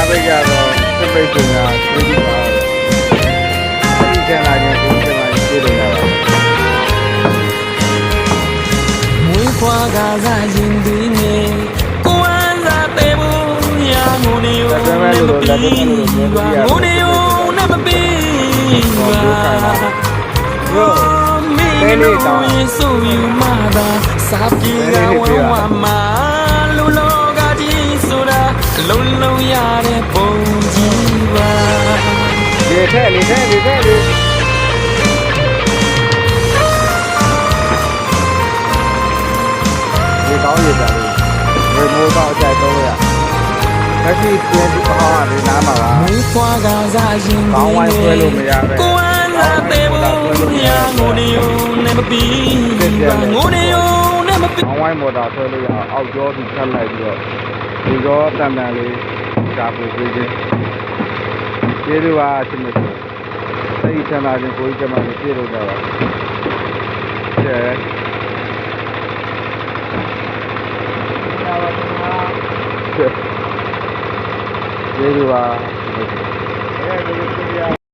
ပိတ်ကတော့စပိတ်ကတွေ့ကြပါဒီကလာရင်ကိုယ်ကမှပြေးလို့ရပါမွေးဖွားကစားရင်ဒီနေကိုဝမ်းသာတဲ့ဘူးရာငုံနေရောနဲ့မပြီးပါငုံနေရောနဲ့မပြီးပါရောမင်းတို့ရဲ့ဆိုယူမှာသာစားပြေကဝဝမှာလူလောကကြီးဆိုတာအလုံးလုံးရတဲ့ပုံကြီးပါလေထဲလေထဲလေထဲလေဒီကောင်းရကြလေဝေမိုးတော့အကြိုက်တော့ရလက်ရှိပြန်ဒီဟောဒီနားမှာပါမွေးဖွားကစားရင်ကောင်းဝိုင်းဆွဲလို့မရပဲကိုဝမ်းသာတဲ့ဘူးရာငုံနေရောနဲ့မပြီးပါငုံနေရောနဲ့မပြီးကောင်းဝိုင်းမော်တာဆွဲလို့ရအောက်ကျောဒီဖြတ်လိုက်ပြီးတော့ဒီတော့တန်တန်လေးရှားဖို့ပေးခြင်းကျေးဇူးပါအချင်းတို့စိတ်ချမ်းသာခြင်းကိုယ်ကြီးကျမှပြည့်လို့ကြပါကျဲကျေးဇူးပါ